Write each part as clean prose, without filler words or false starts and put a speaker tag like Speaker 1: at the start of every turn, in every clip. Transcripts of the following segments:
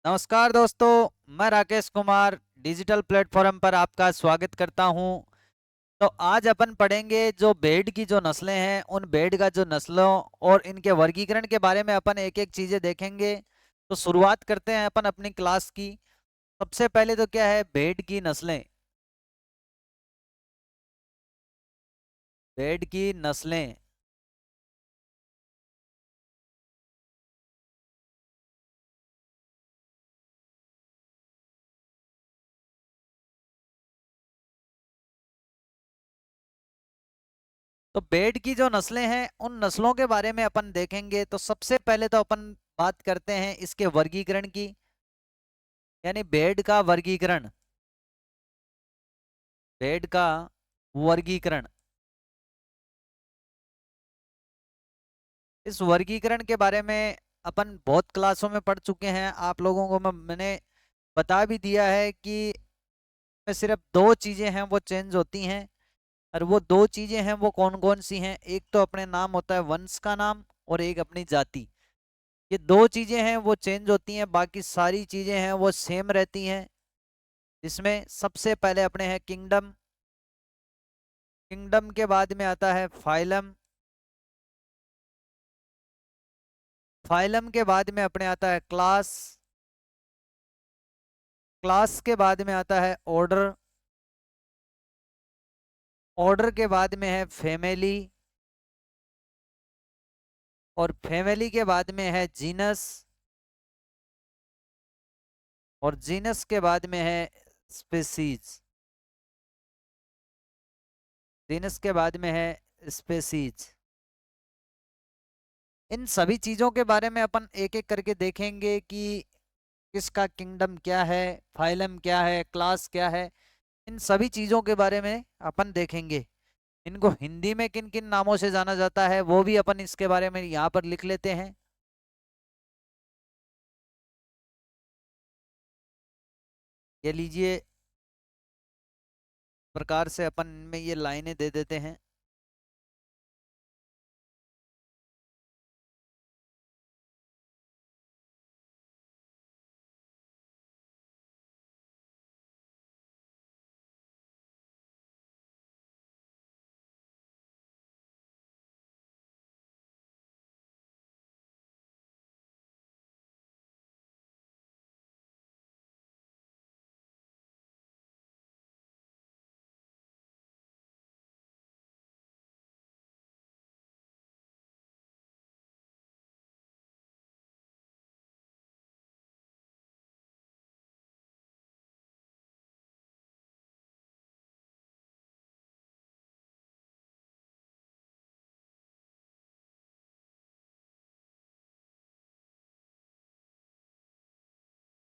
Speaker 1: नमस्कार दोस्तों। मैं राकेश कुमार डिजिटल प्लेटफॉर्म पर आपका स्वागत करता हूं। तो आज अपन पढ़ेंगे जो भेड़ की जो नस्लें हैं, उन भेड़ का जो नस्लों और इनके वर्गीकरण के बारे में अपन एक एक चीजें देखेंगे। तो शुरुआत करते हैं अपन अपनी क्लास की। सबसे पहले तो क्या है भेड़ की नस्लें। भेड़ की नस्लें। तो भेड़ की जो नस्लें हैं, उन नस्लों के बारे में अपन देखेंगे। तो सबसे पहले तो अपन बात करते हैं इसके वर्गीकरण की, यानी भेड़ का वर्गीकरण। भेड़ का वर्गीकरण। इस वर्गीकरण के बारे में अपन बहुत क्लासों में पढ़ चुके हैं। आप लोगों को मैंने बता भी दिया है कि में सिर्फ दो चीजें हैं वो चेंज होती हैं। और वो दो चीजें हैं वो कौन कौन सी हैं? एक तो अपने नाम होता है वंश का नाम, और एक अपनी जाति। ये दो चीजें हैं वो चेंज होती हैं, बाकी सारी चीजें हैं वो सेम रहती हैं। इसमें सबसे पहले अपने हैं किंगडम। किंगडम के बाद में आता है फाइलम। फाइलम के बाद में अपने आता है क्लास। क्लास के बाद में आता है ऑर्डर। ऑर्डर के बाद में है फैमिली। और फैमिली के बाद में है जीनस। और जीनस के बाद में है स्पेसीज। जीनस के बाद में है स्पेसीज। इन सभी चीजों के बारे में अपन एक एक करके देखेंगे कि किसका किंगडम क्या है, फाइलम क्या है, क्लास क्या है। इन सभी चीजों के बारे में अपन देखेंगे। इनको हिंदी में किन किन नामों से जाना जाता है वो भी अपन इसके बारे में यहाँ पर लिख लेते हैं। ये लीजिए, प्रकार से अपन में ये लाइनें दे देते हैं।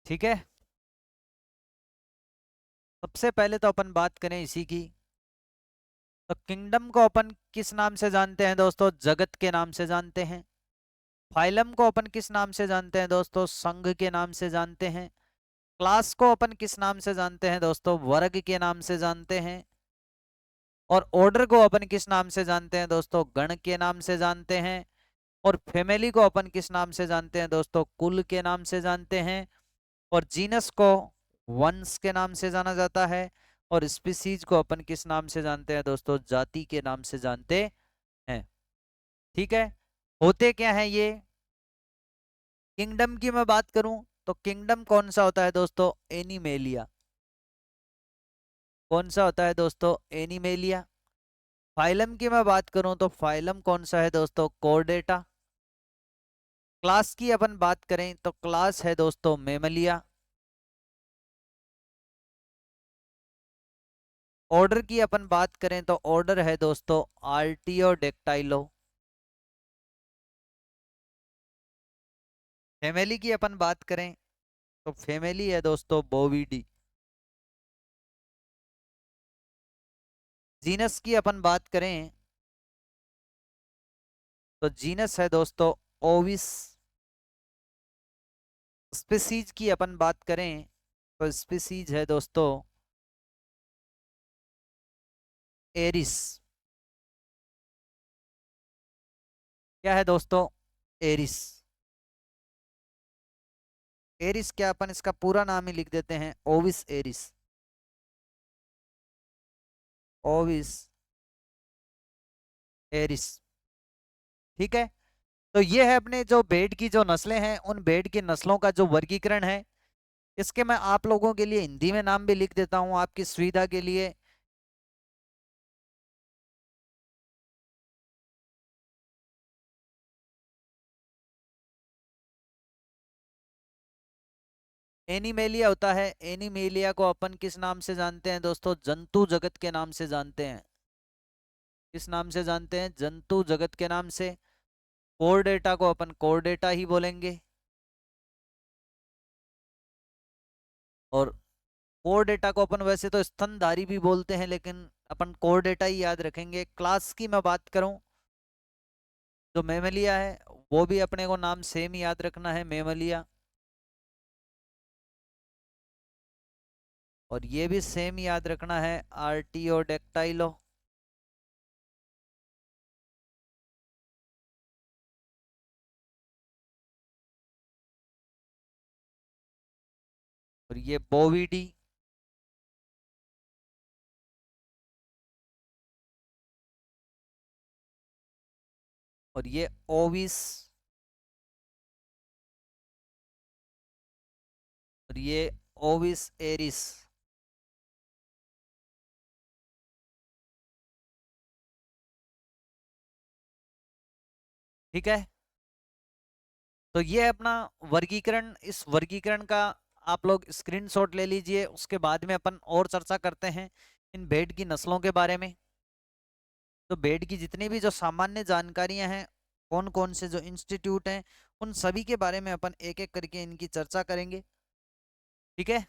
Speaker 1: ठीक है, सबसे पहले तो अपन बात करें इसी की। तो किंगडम को अपन किस नाम से जानते हैं दोस्तों? जगत के नाम से जानते हैं। फाइलम को अपन किस नाम से जानते हैं दोस्तों? संघ के नाम से जानते हैं। क्लास को अपन किस नाम से जानते हैं दोस्तों? वर्ग के नाम से जानते हैं। और ऑर्डर को अपन किस नाम से जानते हैं दोस्तों? गण के नाम से जानते हैं। और फैमिली को अपन किस नाम से जानते हैं दोस्तों? कुल के नाम से जानते हैं। और जीनस को वंश के नाम से जाना जाता है। और स्पीसीज को अपन किस नाम से जानते हैं दोस्तों? जाति के नाम से जानते हैं। ठीक है, होते क्या है ये? किंगडम की मैं बात करूं तो किंगडम कौन सा होता है दोस्तों? एनिमेलिया। कौन सा होता है दोस्तों? एनिमेलिया। फाइलम की मैं बात करूं तो फाइलम कौन सा है दोस्तों? कोर्डेटा। क्लास की अपन बात करें तो क्लास है दोस्तों मेमलिया। ऑर्डर की अपन बात करें तो ऑर्डर है दोस्तों आर्टियोडेक्टाइलो। फैमिली की अपन बात करें तो फैमिली है दोस्तों बोविडी। जीनस की अपन बात करें तो जीनस है दोस्तों ओविस। स्पीसीज की अपन बात करें तो स्पीसीज है दोस्तों एरिस। क्या है दोस्तों? एरिस। एरिस क्या, अपन इसका पूरा नाम ही लिख देते हैं, ओविस एरिस। ओविस एरिस। ठीक है। तो ये है अपने जो भेड़ की जो नस्लें हैं, उन भेड़ की नस्लों का जो वर्गीकरण है। इसके मैं आप लोगों के लिए हिंदी में नाम भी लिख देता हूं आपकी सुविधा के लिए। एनिमेलिया होता है, एनिमेलिया को अपन किस नाम से जानते हैं दोस्तों? जंतु जगत के नाम से जानते हैं। किस नाम से जानते हैं? जंतु जगत के नाम से। कोरडेटा को अपन कोरडेटा ही बोलेंगे। और कोरडेटा को अपन वैसे तो स्तनधारी भी बोलते हैं, लेकिन अपन कोरडेटा ही याद रखेंगे। क्लास की मैं बात करूं, जो मेमलिया है वो भी अपने को नाम सेम ही याद रखना है, मेमलिया। और ये भी सेम याद रखना है, आर्टियोडेक्टाइलो। और ये बोविडी। और ये ओविस। और ये ओविस एरिस। ठीक है। तो ये अपना वर्गीकरण, इस वर्गीकरण का आप लोग स्क्रीनशॉट ले लीजिए। उसके बाद में अपन और चर्चा करते हैं इन भेड़ की नस्लों के बारे में। तो भेड़ की जितनी भी जो सामान्य जानकारियां हैं, कौन कौन से जो इंस्टीट्यूट हैं, उन सभी के बारे में अपन एक एक करके इनकी चर्चा करेंगे। ठीक है,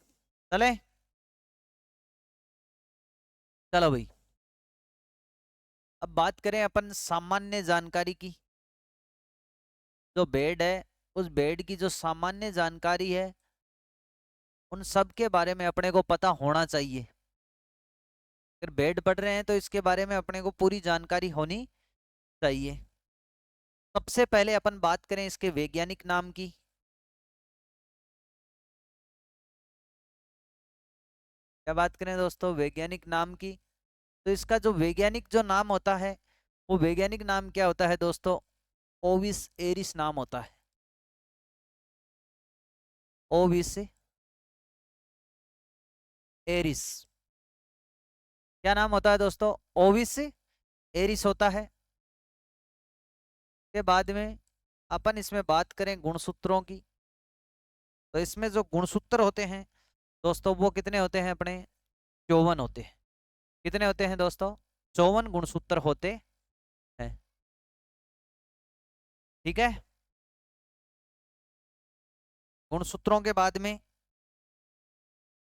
Speaker 1: चले। चलो भाई, अब बात करें अपन सामान्य जानकारी की। जो भेड़ है, उस भेड़ की जो सामान्य जानकारी है, उन सब के बारे में अपने को पता होना चाहिए। अगर भेड़ पढ़ रहे हैं तो इसके बारे में अपने को पूरी जानकारी होनी चाहिए। सबसे पहले अपन बात करें इसके वैज्ञानिक नाम की। क्या बात करें दोस्तों? वैज्ञानिक नाम की। तो इसका जो वैज्ञानिक जो नाम होता है, वो वैज्ञानिक नाम क्या होता है दोस्तों? ओविस एरिस नाम होता है। ओविस एरिस। क्या नाम होता है दोस्तों? ओविस एरिस होता है। के बाद में अपन इसमें बात करें गुणसूत्रों की। तो इसमें जो गुणसूत्र होते हैं दोस्तों, वो कितने होते हैं अपने? 54 होते हैं। कितने होते हैं दोस्तों? 54 गुणसूत्र होते हैं। ठीक है। गुणसूत्रों के बाद में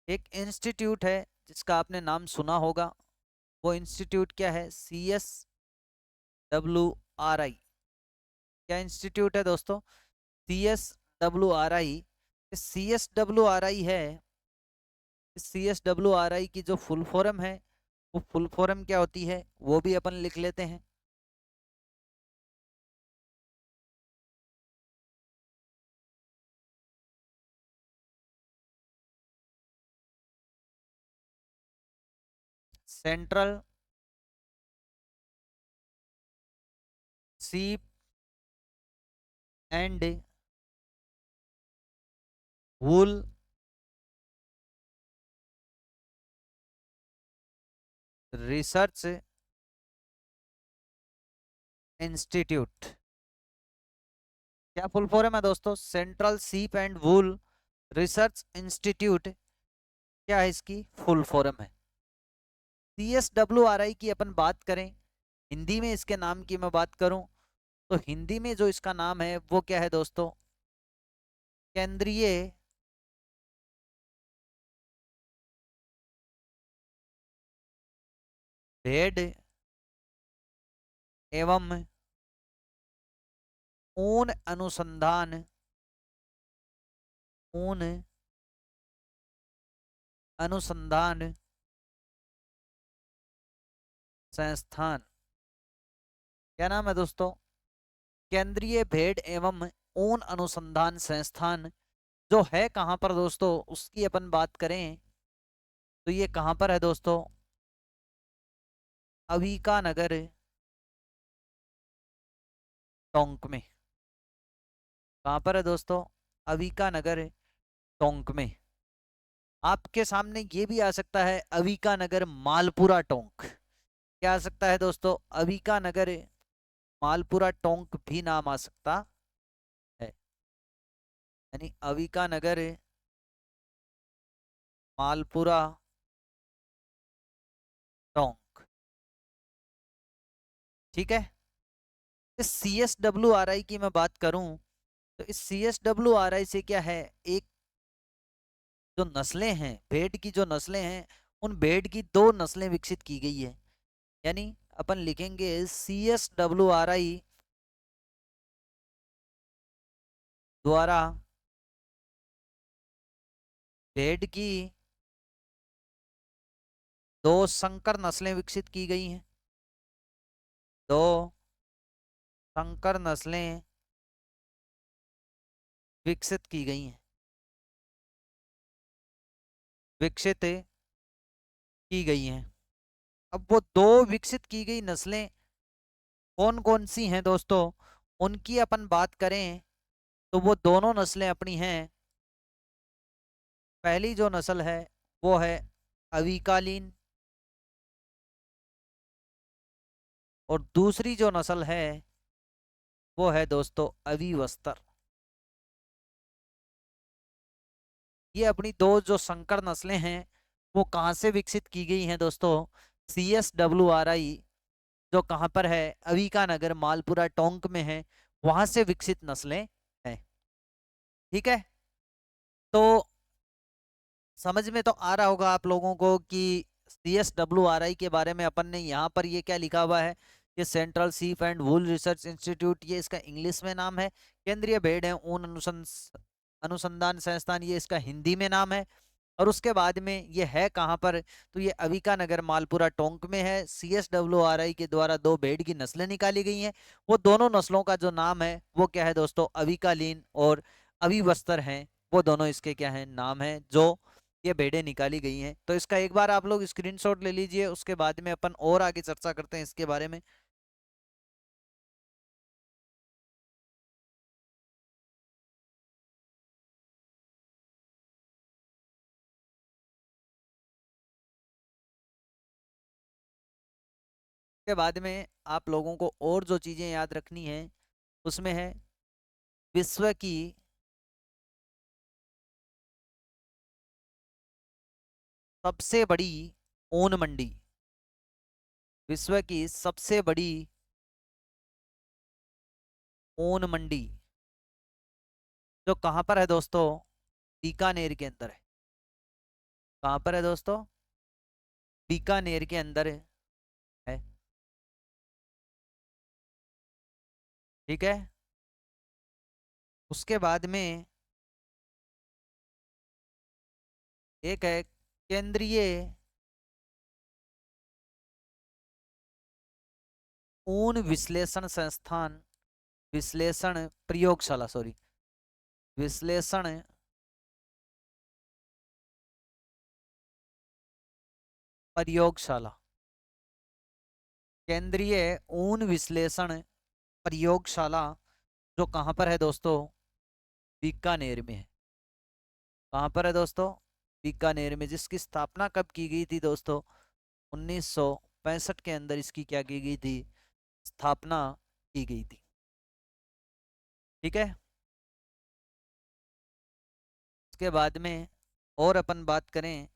Speaker 1: एक इंस्टीट्यूट है जिसका आपने नाम सुना होगा। वो इंस्टीट्यूट क्या है? CSWRI। क्या इंस्टीट्यूट है दोस्तों? CSWRI। CSWRI है, CSWRI की जो फुल फॉर्म है, वो फुल फॉर्म क्या होती है वो भी अपन लिख लेते हैं। सेंट्रल सीप एंड वूल रिसर्च इंस्टीट्यूट। क्या फुल फॉर्म है दोस्तों? सेंट्रल सीप एंड वूल रिसर्च इंस्टीट्यूट। क्या है इसकी फुल फॉर्म? है। CSWRI की अपन बात करें, हिंदी में इसके नाम की मैं बात करूं, तो हिंदी में जो इसका नाम है वो क्या है दोस्तों? केंद्रीय भेड़ एवं ऊन अनुसंधान, ऊन अनुसंधान संस्थान। क्या नाम है दोस्तों? केंद्रीय भेड़ एवं ऊन अनुसंधान संस्थान, जो है कहाँ पर दोस्तों उसकी अपन बात करें तो ये कहाँ पर है दोस्तों, अविका नगर टोंक में। कहाँ पर है दोस्तों, अविका नगर टोंक में। आपके सामने ये भी आ सकता है अविका नगर मालपुरा टोंक। क्या आ सकता है दोस्तों, अविका नगर मालपुरा टोंक भी नाम आ सकता है। यानी अविका नगर मालपुरा टोंक। ठीक है। इस CSWRI की मैं बात करूं तो इस CSWRI से क्या है, एक जो नस्लें हैं भेड़ की, जो नस्लें हैं उन भेड़ की दो नस्लें विकसित की गई है। यानी अपन लिखेंगे CSWRI द्वारा भेड़ की दो संकर नस्लें विकसित की गई हैं। दो संकर नस्लें विकसित की गई हैं, विकसित की गई हैं। अब वो दो विकसित की गई नस्लें कौन कौन सी हैं दोस्तों, उनकी अपन बात करें तो वो दोनों नस्लें अपनी हैं। पहली जो नस्ल है वो है अविकालीन, और दूसरी जो नस्ल है वो है दोस्तों अविवस्त्र। ये अपनी दो जो संकर नस्लें हैं वो कहाँ से विकसित की गई हैं दोस्तों, CSWRI जो कहाँ पर है, अविका नगर मालपुरा टोंक में है, वहां से विकसित नस्लें हैं। ठीक है। तो समझ में तो आ रहा होगा आप लोगों को कि CSWRI के बारे में अपन ने यहाँ पर ये क्या लिखा हुआ है, ये सेंट्रल सीप एंड वूल रिसर्च इंस्टीट्यूट, ये इसका इंग्लिश में नाम है। केंद्रीय भेड़ एवं ऊन अनुसंधान संस्थान, ये इसका हिंदी में नाम है। और उसके बाद में ये है कहाँ पर, तो ये अविका नगर मालपुरा टोंक में है। CSWRI के द्वारा दो भेड़ की नस्लें निकाली गई हैं। वो दोनों नस्लों का जो नाम है वो क्या है दोस्तों, अविकालीन और अविवस्त्र हैं। वो दोनों इसके क्या है, नाम है जो ये भेड़ें निकाली गई हैं। तो इसका एक बार आप लोग स्क्रीनशॉट ले लीजिए, उसके बाद में अपन और आगे चर्चा करते हैं इसके बारे में। के बाद में आप लोगों को और जो चीजें याद रखनी है उसमें है विश्व की सबसे बड़ी ऊन मंडी। विश्व की सबसे बड़ी ऊन मंडी जो कहाँ पर है दोस्तों, बीकानेर के अंदर है। कहाँ पर है दोस्तों, बीकानेर के अंदर है। ठीक है। उसके बाद में एक है केंद्रीय ऊन विश्लेषण संस्थान, विश्लेषण प्रयोगशाला, सॉरी, विश्लेषण प्रयोगशाला। केंद्रीय ऊन विश्लेषण प्रयोगशाला जो कहाँ पर है दोस्तों, बीकानेर में है। कहाँ पर है दोस्तों, बीकानेर में, जिसकी स्थापना कब की गई थी दोस्तों, 1965 के अंदर इसकी क्या की गई थी, स्थापना की गई थी। ठीक है। उसके बाद में और अपन बात करें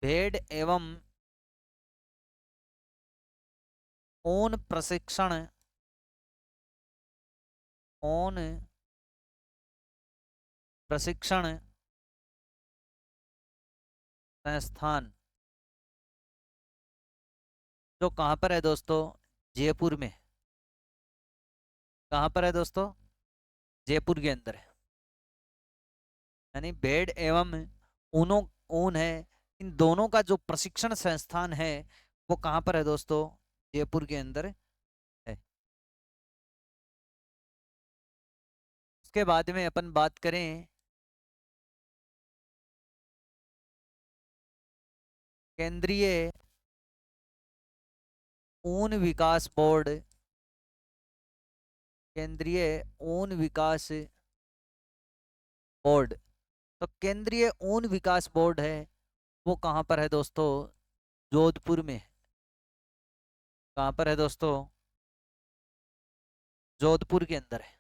Speaker 1: भेड़ एवं ऊन प्रशिक्षण, ऊन प्रशिक्षण संस्थान जो कहाँ पर है दोस्तों, जयपुर में। कहाँ पर है दोस्तों, जयपुर के अंदर है। यानी भेड़ एवं ऊनों, ऊन है, इन दोनों का जो प्रशिक्षण संस्थान है वो कहाँ पर है दोस्तों, जयपुर के अंदर है। उसके बाद में अपन बात करें केंद्रीय ऊन विकास बोर्ड, केंद्रीय ऊन विकास बोर्ड। तो केंद्रीय ऊन विकास बोर्ड है वो कहाँ पर है दोस्तों? जोधपुर में है। कहाँ पर है दोस्तों? जोधपुर के अंदर है।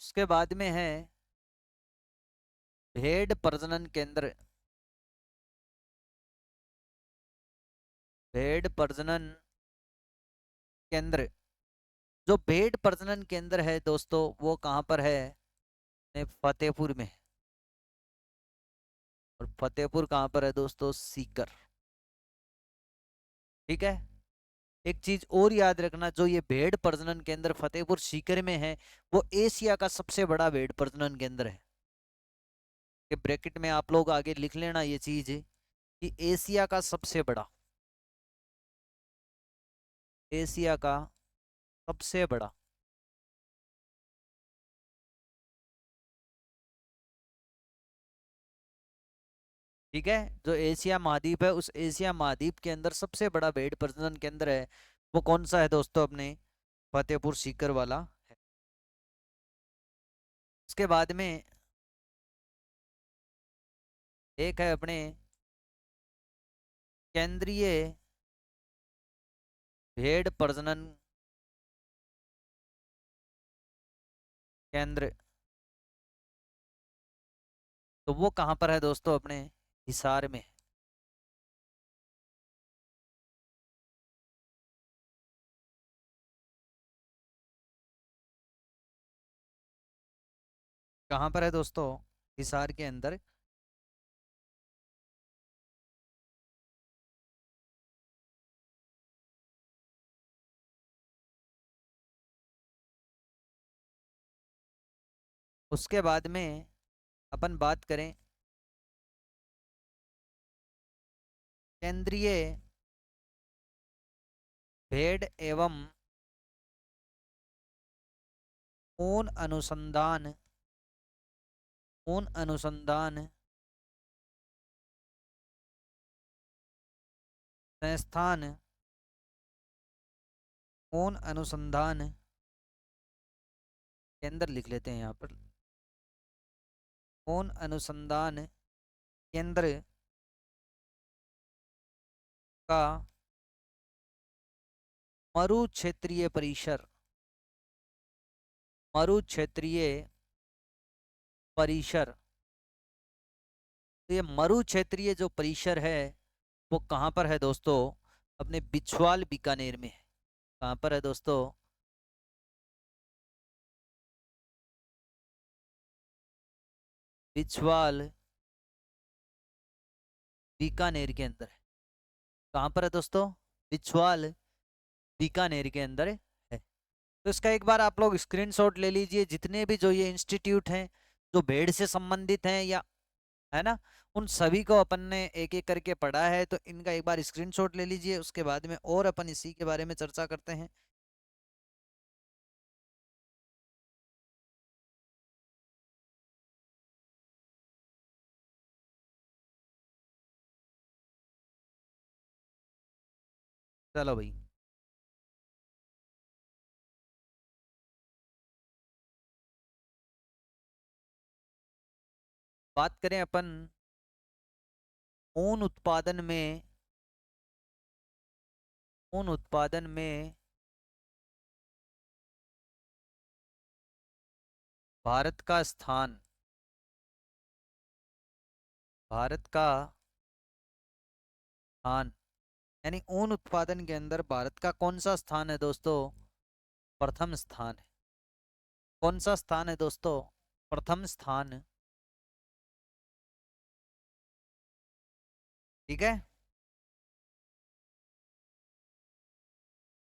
Speaker 1: उसके बाद में है भेड़ प्रजनन केंद्र, भेड़ प्रजनन केंद्र। जो भेड़ प्रजनन केंद्र है दोस्तों वो कहाँ पर है? फतेहपुर में है। और फतेहपुर कहाँ पर है दोस्तों? सीकर। ठीक है। एक चीज और याद रखना, जो ये भेड़ प्रजनन केंद्र फतेहपुर सीकर में है वो एशिया का सबसे बड़ा भेड़ प्रजनन केंद्र है। कि ब्रैकेट में आप लोग आगे लिख लेना ये चीज कि एशिया का सबसे बड़ा, एशिया का सबसे बड़ा। ठीक है। जो एशिया महाद्वीप है उस एशिया महाद्वीप के अंदर सबसे बड़ा भेड़ प्रजनन केंद्र है वो कौन सा है दोस्तों? अपने फतेहपुर सीकर वाला है। उसके बाद में एक है अपने केंद्रीय भेड़ प्रजनन केंद्र। तो वो कहाँ पर है दोस्तों? अपने हिसार में। कहाँ पर है दोस्तों? हिसार के अंदर। उसके बाद में अपन बात करें केंद्रीय भेड़ एवं ऊन अनुसंधान, ऊन अनुसंधान संस्थान, ऊन अनुसंधान केंद्र लिख लेते हैं यहाँ पर। ऊन अनुसंधान केंद्र का मरु क्षेत्रीय परिसर, मरु क्षेत्रीय परिसर। तो ये मरु क्षेत्रीय जो परिसर है वो कहाँ पर है दोस्तों? अपने बिछवाल बीकानेर में है। कहाँ पर है दोस्तों? बिछवाल बीकानेर के अंदर है। कहाँ पर है दोस्तों? बिछवाल बीकानेर के अंदर है। तो इसका एक बार आप लोग स्क्रीनशॉट ले लीजिए। जितने भी जो ये इंस्टीट्यूट हैं जो भेड़ से संबंधित हैं या है ना, उन सभी को अपन ने एक एक करके पढ़ा है। तो इनका एक बार स्क्रीनशॉट ले लीजिए। उसके बाद में और अपन इसी के बारे में चर्चा करते हैं। चलो भाई। बात करें अपन ऊन उत्पादन में, ऊन उत्पादन में भारत का स्थान, भारत का स्थान यानी ऊन उत्पादन के अंदर भारत का कौन सा स्थान है दोस्तों? प्रथम स्थान है। कौन सा स्थान है दोस्तों? प्रथम स्थान। ठीक है।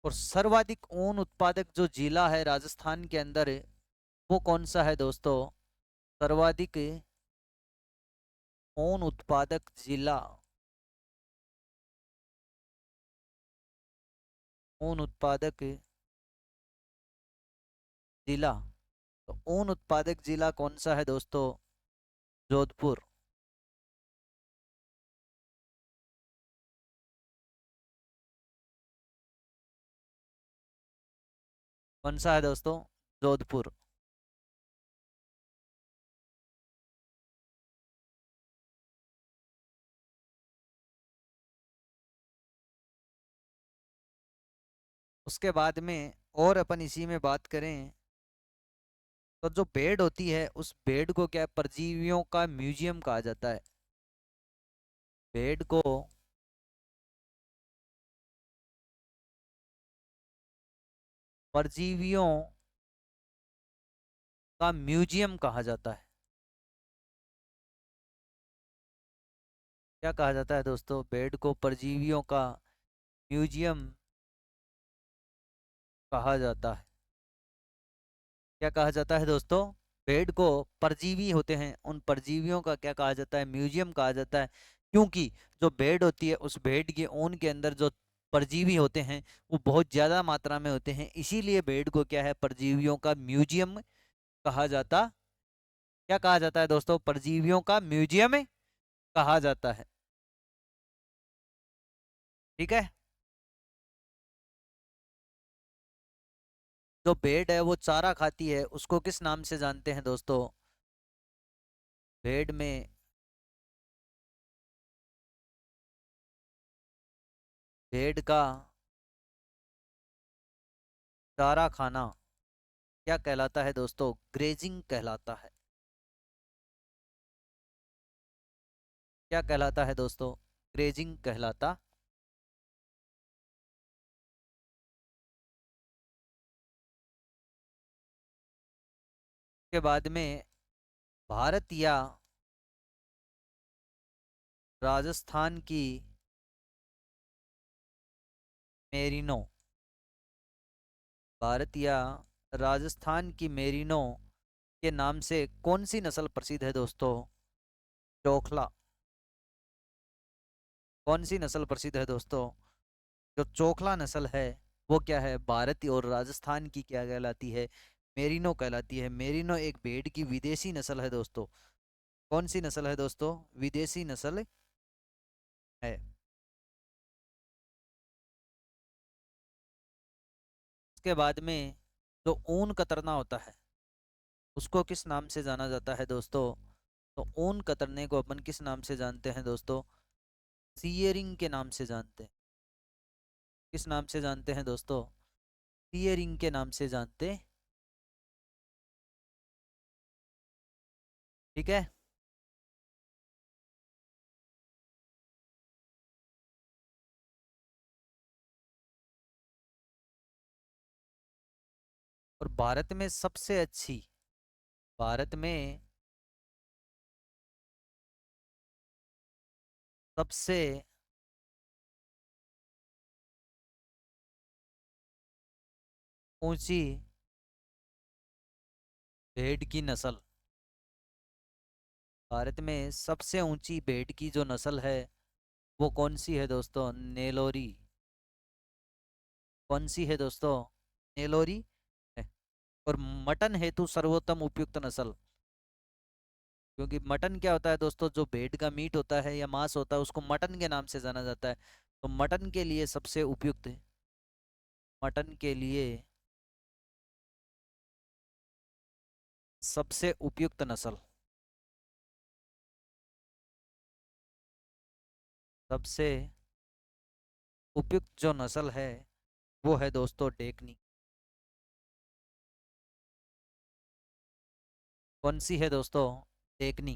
Speaker 1: और सर्वाधिक ऊन उत्पादक जो जिला है राजस्थान के अंदर वो कौन सा है दोस्तों? सर्वाधिक ऊन उत्पादक जिला ऊन उत्पादक जिला, तो ऊन उत्पादक जिला कौन सा है दोस्तों? जोधपुर। कौन सा है दोस्तों? जोधपुर। उसके बाद में और अपन इसी में बात करें तो जो बेड होती है उस बेड को क्या परजीवियों का म्यूजियम कहा जाता है? बेड को परजीवियों का म्यूजियम कहा जाता है। क्या कहा जाता है दोस्तों? बेड को परजीवियों का म्यूजियम कहा जाता है। क्या कहा जाता है दोस्तों? बेड को, परजीवी होते हैं उन परजीवियों का क्या कहा जाता है? म्यूजियम कहा जाता है। क्योंकि जो बेड होती है उस बेड के ऊन के अंदर जो परजीवी होते हैं वो बहुत ज्यादा मात्रा में होते हैं, इसीलिए बेड को क्या है, परजीवियों का म्यूजियम कहा जाता। क्या कहा जाता है दोस्तों? परजीवियों का म्यूजियम कहा जाता है। ठीक है। जो भेड़ है वो चारा खाती है, उसको किस नाम से जानते हैं दोस्तों? भेड़ में भेड़ का चारा खाना क्या कहलाता है दोस्तों? ग्रेजिंग कहलाता है। क्या कहलाता है दोस्तों? ग्रेजिंग कहलाता। के बाद में भारत या राजस्थान की मेरिनो, भारत या राजस्थान की मेरिनो के नाम से कौन सी नस्ल प्रसिद्ध है दोस्तों? चोखला। कौन सी नस्ल प्रसिद्ध है दोस्तों? जो चोखला नस्ल है वो क्या है, भारत और राजस्थान की क्या कहलाती है? मेरिनो कहलाती है। मेरिनो एक भेड़ की विदेशी नस्ल है दोस्तों। कौन सी नस्ल है दोस्तों? विदेशी नस्ल है। उसके बाद में जो ऊन कतरना होता है उसको किस नाम से जाना जाता है दोस्तों? तो ऊन कतरने को अपन किस नाम से जानते हैं दोस्तों? सीयरिंग के नाम से जानते हैं। किस नाम से जानते हैं दोस्तों? सीयरिंग के नाम से जानते। ठीक है। और भारत में सबसे अच्छी, भारत में सबसे ऊंची भेड़ की नस्ल, भारत में सबसे ऊंची भेड़ की जो नस्ल है वो कौन सी है दोस्तों? नेलोरी। कौन सी है दोस्तों? नेलोरी है। और मटन हेतु सर्वोत्तम उपयुक्त नस्ल, क्योंकि मटन क्या होता है दोस्तों, जो भेड़ का मीट होता है या मांस होता है उसको मटन के नाम से जाना जाता है। तो मटन के लिए सबसे उपयुक्त, मटन के लिए सबसे उपयुक्त नस्ल, सबसे उपयुक्त जो नस्ल है वो है दोस्तों डेकनी। कौन सी है दोस्तों? डेकनी।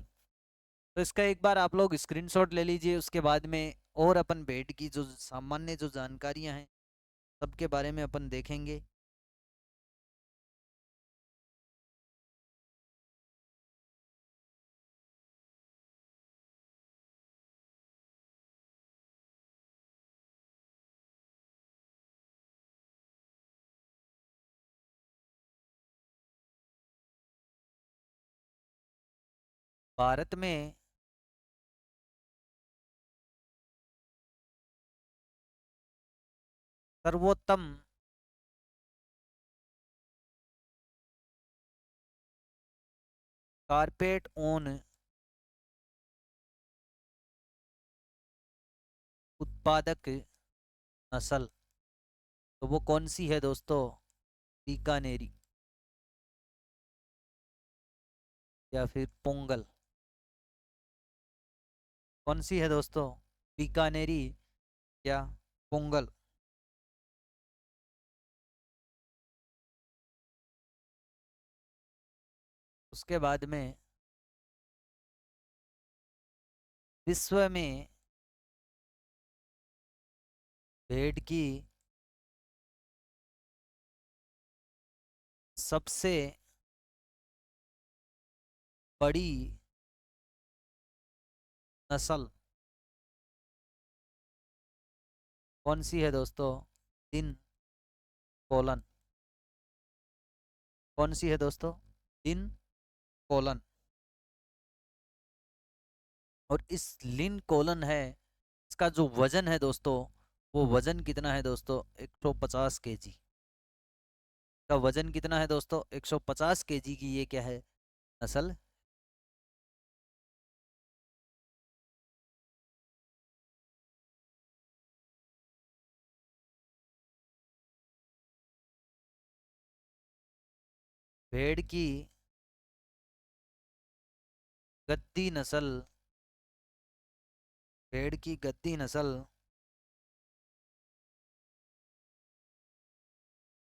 Speaker 1: तो इसका एक बार आप लोग स्क्रीनशॉट ले लीजिए, उसके बाद में और अपन भेड़ की जो सामान्य जो जानकारियां हैं सबके बारे में अपन देखेंगे। भारत में सर्वोत्तम कारपेट ऊन उत्पादक नस्ल, तो वो कौन सी है दोस्तों? बीकानेरी या फिर पोंगल? कौन सी है दोस्तों? बीकानेरी या पोंगल? उसके बाद में विश्व में भेड़ की सबसे बड़ी नस्ल कौन सी है दोस्तों? दिन कोलन। कौन सी है दोस्तों? दिन कोलन। और इस लिन कोलन है, इसका जो वजन है दोस्तों, वो वजन कितना है दोस्तों? 150 केजी का वजन कितना है दोस्तों? 150 केजी की ये क्या है? नस्ल। भेड़ की गद्दी नस्ल, भेड़ की गद्दी नस्ल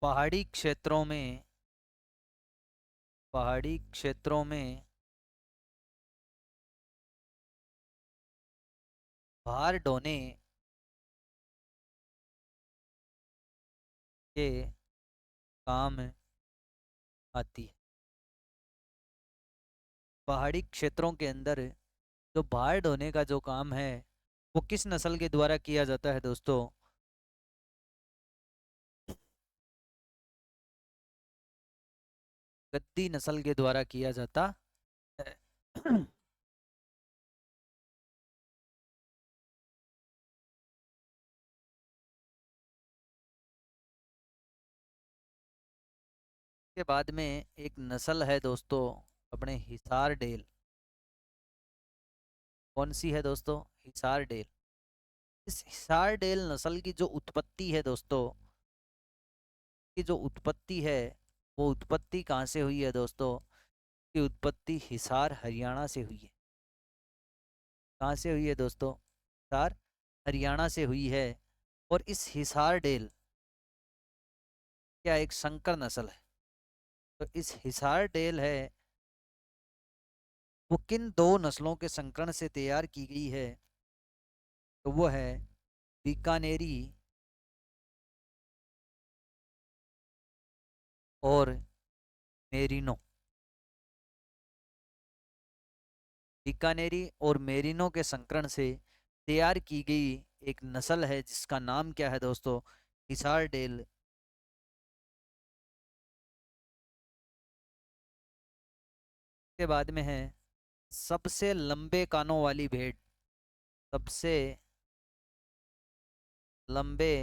Speaker 1: पहाड़ी क्षेत्रों में, पहाड़ी क्षेत्रों में भार ढोने के काम आती है। पहाड़ी क्षेत्रों के अंदर जो भार ढोने का जो काम है, वो किस नस्ल के द्वारा किया जाता है दोस्तों? गद्दी नस्ल के द्वारा किया जाता है। के बाद में एक नस्ल है दोस्तों, अपने हिसार डेल। कौन सी है दोस्तों? हिसार डेल। इस हिसार डेल नस्ल की जो उत्पत्ति है दोस्तों, की जो उत्पत्ति है, वो उत्पत्ति कहाँ से हुई है दोस्तों? की उत्पत्ति हिसार हरियाणा से हुई है। कहाँ से हुई है दोस्तों? हिसार हरियाणा से हुई है। और इस हिसार डेल क्या एक संकर नस्ल है? तो इस हिसार डेल है, वो किन दो नस्लों के संकरण से तैयार की गई है? तो वो है बीकानेरी और मेरिनो। बीकानेरी और मेरिनो के संकरण से तैयार की गई एक नस्ल है, जिसका नाम क्या है दोस्तों? हिसार डेल। के बाद में है सबसे लंबे कानों वाली भेड़। सबसे लंबे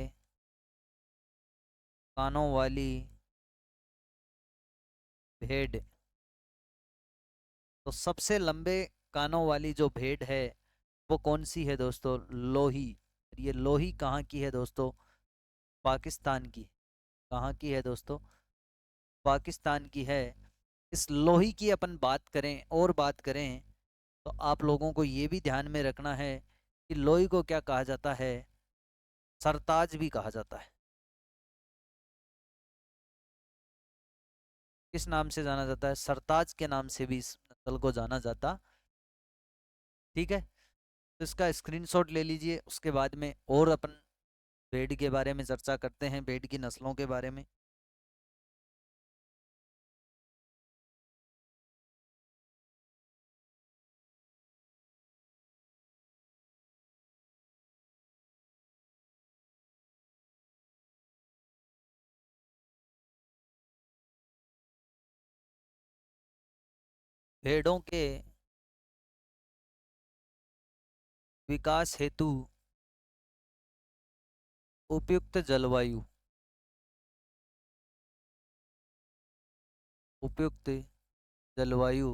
Speaker 1: कानों वाली भेड़। तो सबसे लंबे कानों वाली जो भेड़ है, वो कौन सी है दोस्तों? लोही। ये लोही कहाँ की है दोस्तों? पाकिस्तान की। कहाँ की है दोस्तों? पाकिस्तान की है। इस लोही की अपन बात करें और बात करें, तो आप लोगों को ये भी ध्यान में रखना है कि लोही को क्या कहा जाता है? सरताज भी कहा जाता है। किस नाम से जाना जाता है? सरताज के नाम से भी इस नस्ल को जाना जाता। ठीक है, तो इसका स्क्रीनशॉट ले लीजिए। उसके बाद में और अपन भेड़ के बारे में चर्चा करते हैं, भेड़ की नस्लों के बारे में। भेड़ों के विकास हेतु उपयुक्त जलवायु, उपयुक्त जलवायु,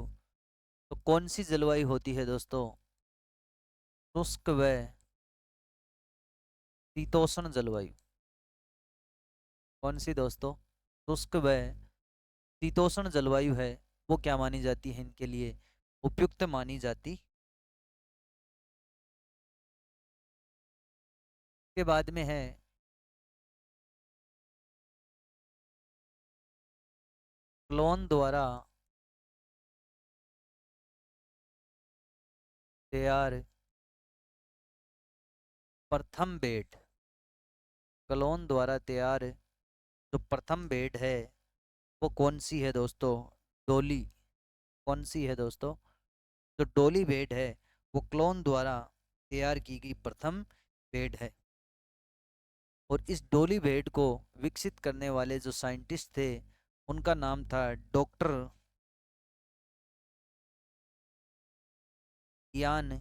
Speaker 1: तो कौन सी जलवायु होती है दोस्तों? शुष्क व शीतोष्ण जलवायु। कौन सी दोस्तों? शुष्क व शीतोष्ण जलवायु है, वो क्या मानी जाती है इनके लिए? उपयुक्त मानी जाती। के बाद में है क्लोन द्वारा तैयार प्रथम बेड। क्लोन द्वारा तैयार जो प्रथम बेड है वो कौन सी है दोस्तों? डोली। कौन सी है दोस्तों? जो डोली बेड है वो क्लोन द्वारा तैयार की गई प्रथम बेड है। और इस डोली बेड को विकसित करने वाले जो साइंटिस्ट थे उनका नाम था डॉक्टर इयान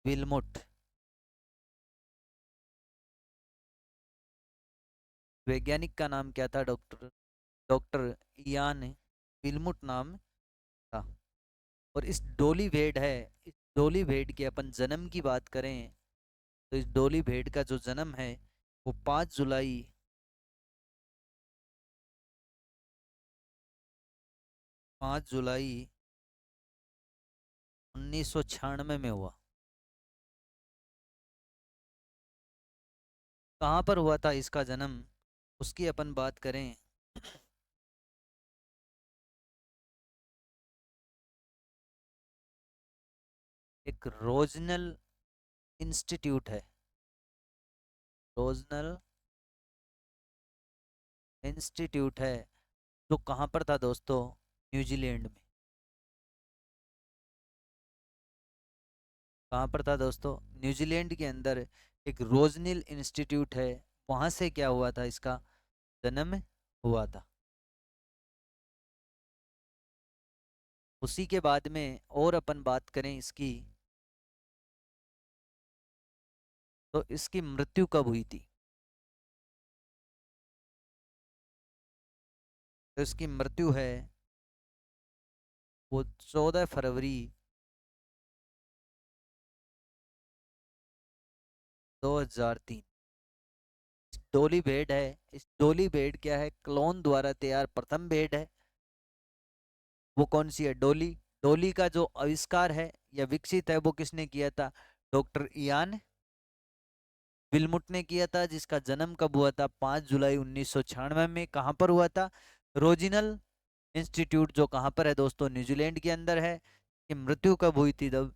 Speaker 1: विल्मुट। वैज्ञानिक का नाम क्या था? डॉक्टर डॉक्टर इयान विल्मुट नाम था। और इस डोली भेड़ है, इस डोली भेड़ के अपन जन्म की बात करें तो इस डोली भेड़ का जो जन्म है वो 5 जुलाई 5 जुलाई 1996 में हुआ। कहाँ पर हुआ था इसका जन्म, उसकी अपन बात करें एक रोजनल इंस्टीट्यूट है। रोजनल इंस्टीट्यूट है जो कहाँ पर था दोस्तों? न्यूजीलैंड में। कहाँ पर था दोस्तों? न्यूजीलैंड के अंदर एक रोजनिल इंस्टीट्यूट है, वहां से क्या हुआ था? इसका जन्म हुआ था। उसी के बाद में और अपन बात करें इसकी, तो इसकी मृत्यु कब हुई थी? तो इसकी मृत्यु है वो 14 फरवरी 2003। डोली बेड है, इस डोली बेड क्या है? क्लोन द्वारा तैयार प्रथम बेड है। वो कौन सी है? डोली। डोली का जो आविष्कार है या विकसित है वो किसने किया था? डॉक्टर इयान विल्मुट ने किया था, जिसका जन्म कब हुआ था? 5 जुलाई 1996 में। कहाँ पर हुआ था? रोजिनल इंस्टीट्यूट, जो कहाँ पर है दोस्तों? न्यूजीलैंड के अंदर है। कि मृत्यु कब हुई थी? तब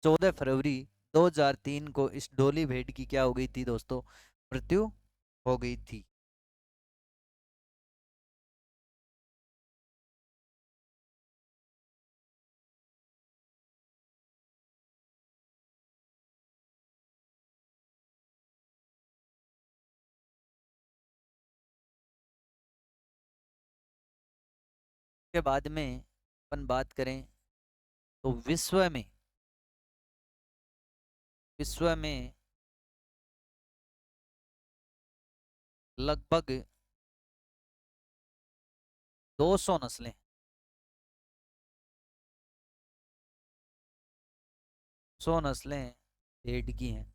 Speaker 1: 14 फरवरी 2003 को इस डोली भेड़ की क्या हो गई थी दोस्तों? मृत्यु हो गई थी। के बाद में अपन बात करें तो विश्व में लगभग 200 नस्लें, 100 नस्लें भेड़ की हैं।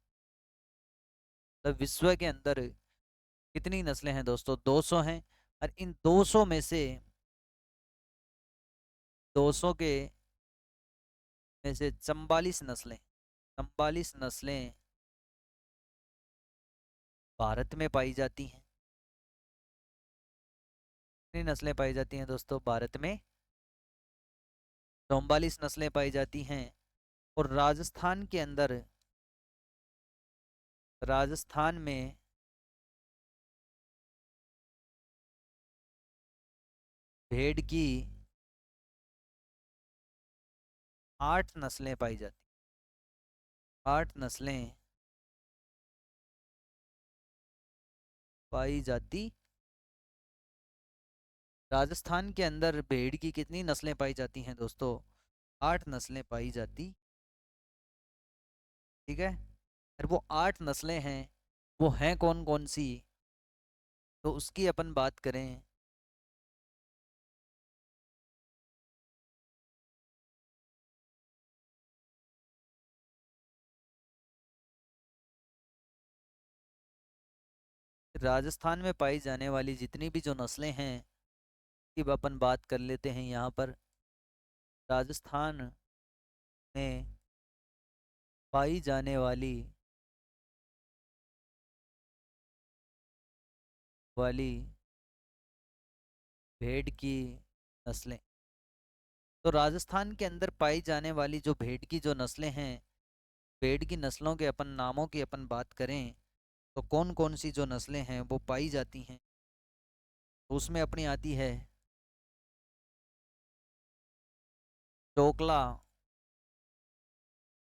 Speaker 1: तो विश्व के अंदर कितनी नस्लें हैं दोस्तों? 200 हैं। और इन 200 में से 200 के में से 44 नस्लें भारत में पाई जाती हैं। कितनी नस्लें पाई जाती हैं दोस्तों भारत में? 44 नस्लें पाई जाती हैं। और राजस्थान के अंदर, राजस्थान में भेड़ की 8 नस्लें पाई जाती। 8 नस्लें पाई जाती। राजस्थान के अंदर भेड़ की कितनी नस्लें पाई जाती हैं दोस्तों? 8 नस्लें पाई जाती। ठीक है। और वो 8 नस्लें हैं वो हैं कौन कौन सी, तो उसकी अपन बात करें। राजस्थान में पाई जाने वाली जितनी भी जो नस्लें हैं की अपन बात कर लेते हैं यहाँ पर। राजस्थान में पाई जाने वाली वाली भेड़ की नस्लें। तो राजस्थान के अंदर पाई जाने वाली जो भेड़ की जो नस्लें हैं, भेड़ की नस्लों के अपन नामों की अपन बात करें तो कौन कौन सी जो नस्लें हैं वो पाई जाती हैं, तो उसमें अपनी आती है चोकला,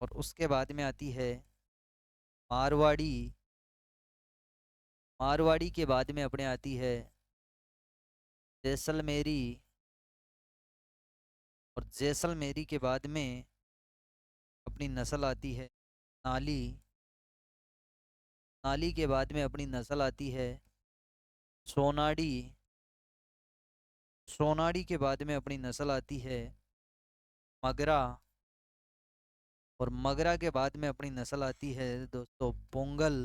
Speaker 1: और उसके बाद में आती है मारवाड़ी। मारवाड़ी के बाद में अपने आती है जैसलमेरी, और जैसलमेरी के बाद में अपनी नस्ल आती है नाली। नाली के बाद में अपनी नस्ल आती है सोनाड़ी। सोनाड़ी के बाद में अपनी नस्ल आती है मगरा, और मगरा के बाद में अपनी नस्ल आती है दोस्तों पोंगल,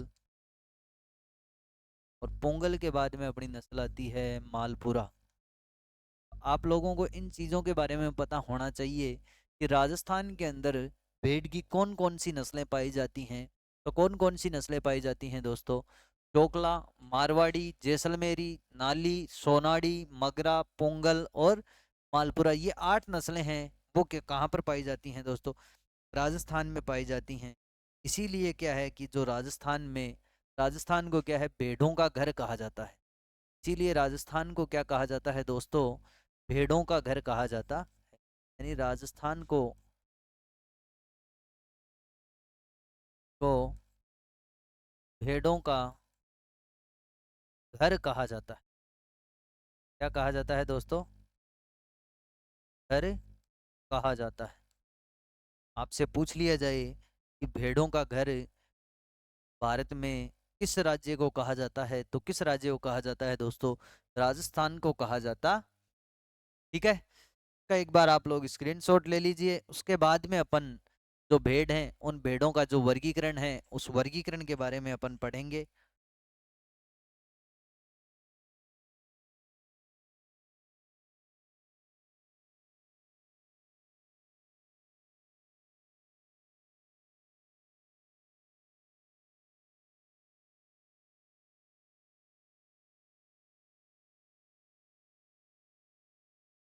Speaker 1: और पोंगल के बाद में अपनी नस्ल आती है मालपुरा। आप लोगों को इन चीज़ों के बारे में पता होना चाहिए कि राजस्थान के अंदर भेड़ की कौन कौन सी नस्लें पाई जाती हैं। तो कौन कौन सी नस्लें पाई जाती हैं दोस्तों, चोकला, मारवाड़ी, जैसलमेरी, नाली, सोनाड़ी, मगरा, पोंगल और मालपुरा, ये 8 नस्लें हैं। वो कहाँ पर पाई जाती हैं दोस्तों, राजस्थान में पाई जाती हैं। इसीलिए क्या है कि जो राजस्थान में, राजस्थान को क्या है भेड़ों का घर कहा जाता है। इसीलिए राजस्थान को क्या कहा जाता है दोस्तों, भेड़ों का घर कहा जाता है। यानी राजस्थान को भेड़ों का घर कहा जाता है। क्या कहा जाता है दोस्तों, घर कहा जाता है। आपसे पूछ लिया जाए कि भेड़ों का घर भारत में किस राज्य को कहा जाता है, तो किस राज्य को कहा जाता है दोस्तों, राजस्थान को कहा जाता। ठीक है, का एक बार आप लोग स्क्रीनशॉट ले लीजिए। उसके बाद में अपन जो भेड़ हैं उन भेड़ों का जो वर्गीकरण है उस वर्गीकरण के बारे में अपन पढ़ेंगे।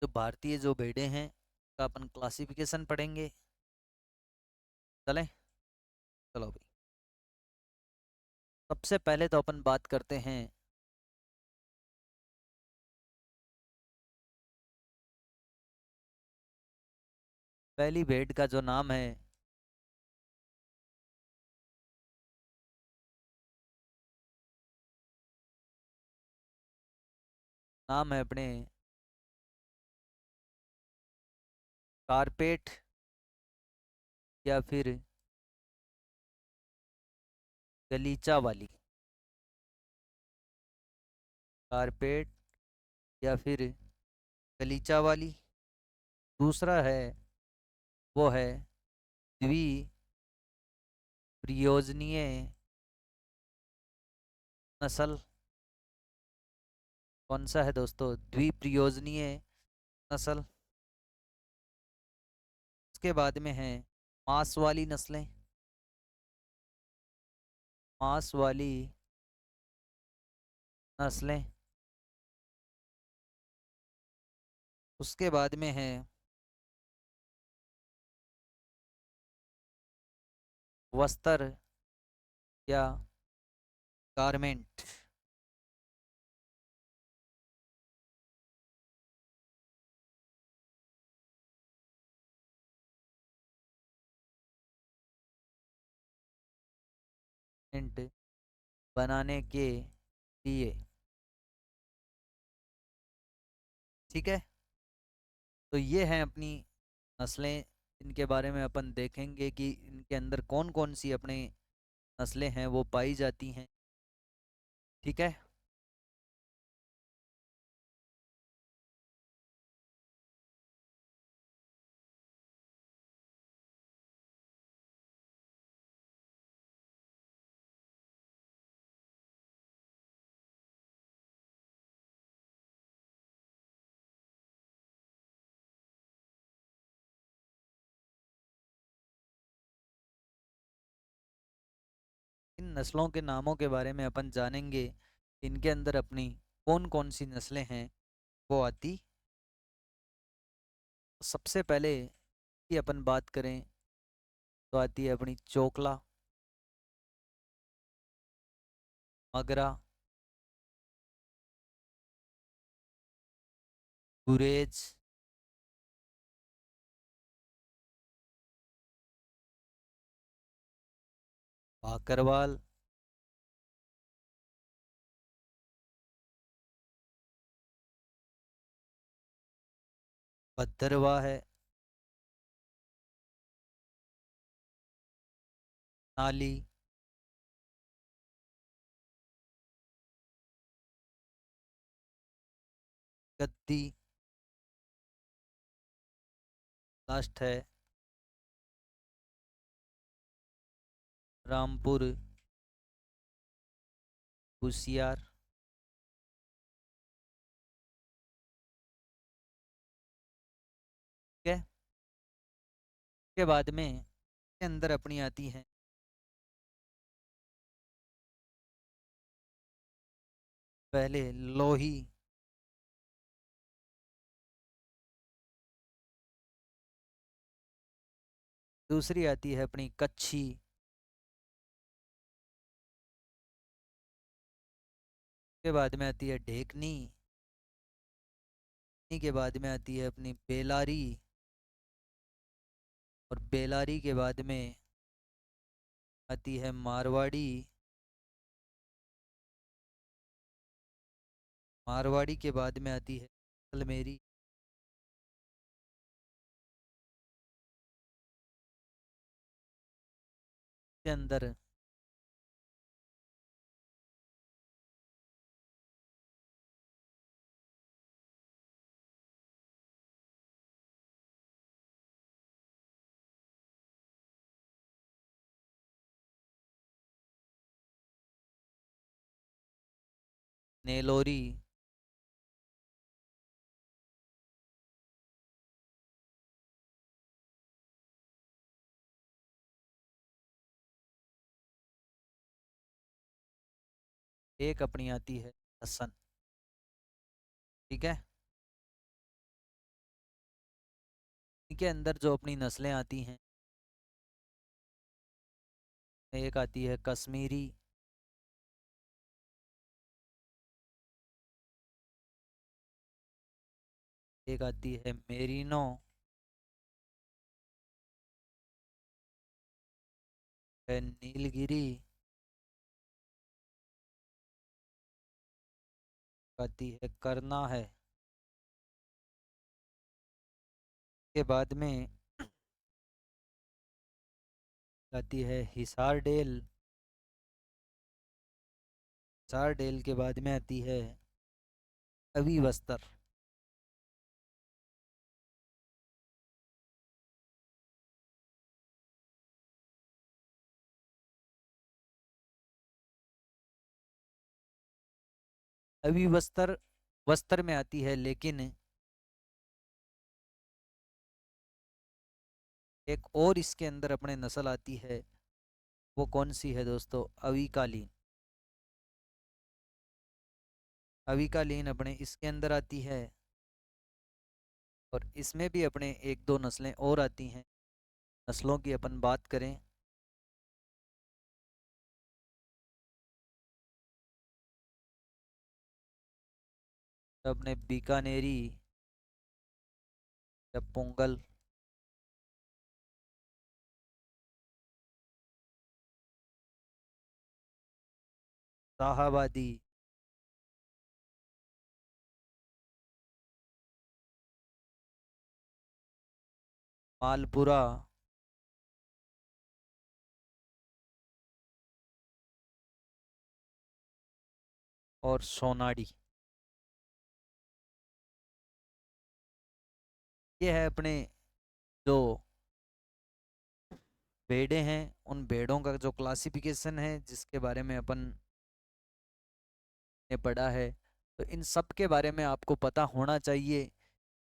Speaker 1: तो भारतीय जो भेड़ें हैं का अपन क्लासिफिकेशन पढ़ेंगे। चलें, चलो भाई। सबसे पहले तो अपन बात करते हैं पहली भेड़ का जो नाम है, नाम है अपने कारपेट या फिर गलीचा वाली। कारपेट या फिर गलीचा वाली। दूसरा है वो है द्विप्रयोजनीय नस्ल। कौन सा है दोस्तों, द्विप्रयोजनीय नस्ल। उसके बाद में है मांस वाली नस्लें, मांस वाली नस्लें। उसके बाद में है वस्त्र या गारमेंट। बनाने के लिए। ठीक है, तो ये हैं अपनी नस्लें। इनके बारे में अपन देखेंगे कि इनके अंदर कौन कौन सी अपने नस्लें हैं वो पाई जाती हैं। ठीक है। इन नस्लों के नामों के बारे में अपन जानेंगे। इनके अंदर अपनी कौन कौन सी नस्लें हैं वो आती। सबसे पहले की अपन बात करें तो आती है अपनी चोकला, मगरा, गुरेज, भाकरवाल, भद्रवा है, नाली, गद्दी, लास्ट है रामपुर, कुसियार। ठीक है। के बाद में के अंदर अपनी आती है पहले लोही, दूसरी आती है अपनी कच्छी, के बाद में आती है ढेकनी, ढेकनी के बाद में आती है अपनी बेलारी, और बेलारी के बाद में आती है मारवाड़ी, मारवाड़ी के बाद में आती है जैसलमेरी, के अंदर नेलोरी, एक अपनी आती है हसन। ठीक है। इनके अंदर जो अपनी नस्लें आती हैं, एक आती है कश्मीरी, एक आती है मेरिनो, है नीलगिरी, आती है करना है। के बाद में आती है हिसार डेल, हिसार डेल के बाद में आती है अवी बस्तर। अभी बस्तर बस्तर में आती है, लेकिन एक और इसके अंदर अपने नस्ल आती है। वो कौन सी है दोस्तों? अविकालीन। अविकालीन अपने इसके अंदर आती है, और इसमें भी अपने एक दो नस्लें और आती हैं। नस्लों की अपन बात करें तो अपने बीकानेरी या पोंगल, शाहाबादी, मालपुरा, और सोनाड़ी। ये है अपने जो भेड़ें हैं, उन भेड़ों का जो क्लासिफिकेशन है जिसके बारे में अपन ने पढ़ा है। तो इन सब के बारे में आपको पता होना चाहिए।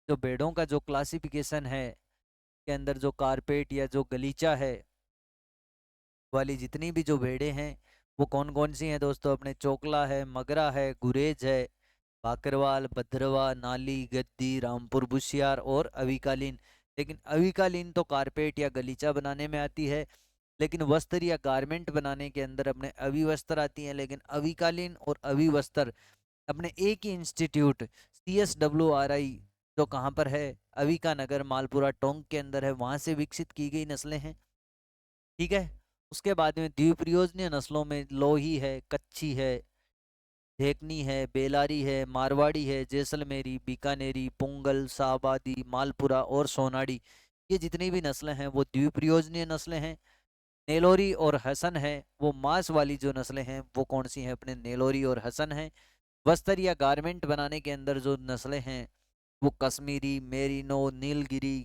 Speaker 1: जो भेड़ों का जो क्लासिफिकेशन है के अंदर जो कारपेट या जो गलीचा है वाली जितनी भी जो भेड़ें हैं वो कौन कौन सी हैं दोस्तों? अपने चोकला है, मगरा है, गुरेज है, बाकरवाल, भद्रवा, नाली, गद्दी, रामपुर बुशियार और अविकालीन। लेकिन अविकालीन तो कारपेट या गलीचा बनाने में आती है, लेकिन वस्त्र या गारमेंट बनाने के अंदर अपने अविवस्त्र आती हैं। लेकिन अविकालीन और अविवस्त्र अपने एक ही इंस्टीट्यूट CSWRI जो कहाँ पर है, अविका नगर मालपुरा टोंक के अंदर है, वहां से विकसित की गई नस्लें हैं। ठीक है। उसके बाद में द्वीप्रयोजनीय नस्लों में लोही है, कच्छी है, ढेकनी है, बेलारी है, मारवाड़ी है, जैसलमेरी, बीकानेरी, पुंगल, शाहबादी, मालपुरा और सोनाड़ी। ये जितनी भी नस्लें हैं वो द्वीप्रयोजनीय नस्लें हैं। नेलोरी और हसन है वो मांस वाली जो नस्लें हैं वो कौन सी हैं? अपने नेलोरी और हसन हैं। वस्त्र या गारमेंट बनाने के अंदर जो नस्लें हैं वो कश्मीरी, मेरिनो, नीलगिरी,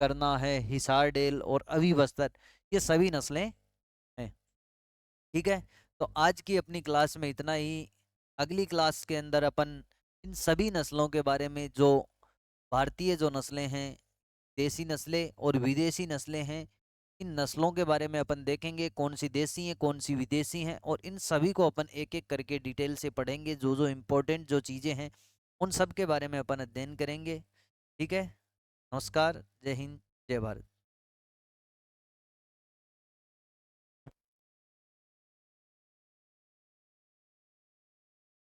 Speaker 1: करना है, हिसारडेल और अविवस्त्र, ये सभी नस्लें हैं। ठीक है। तो आज की अपनी क्लास में इतना ही। अगली क्लास के अंदर अपन इन सभी नस्लों के बारे में, जो भारतीय जो नस्लें हैं, देसी नस्लें और विदेशी नस्लें हैं, इन नस्लों के बारे में अपन देखेंगे कौन सी देसी हैं कौन सी विदेशी हैं, और इन सभी को अपन एक एक करके डिटेल से पढ़ेंगे। जो जो इम्पोर्टेंट जो चीज़ें हैं उन सब के बारे में अपन अध्ययन करेंगे। ठीक है। नमस्कार, जय हिंद, जय भारत।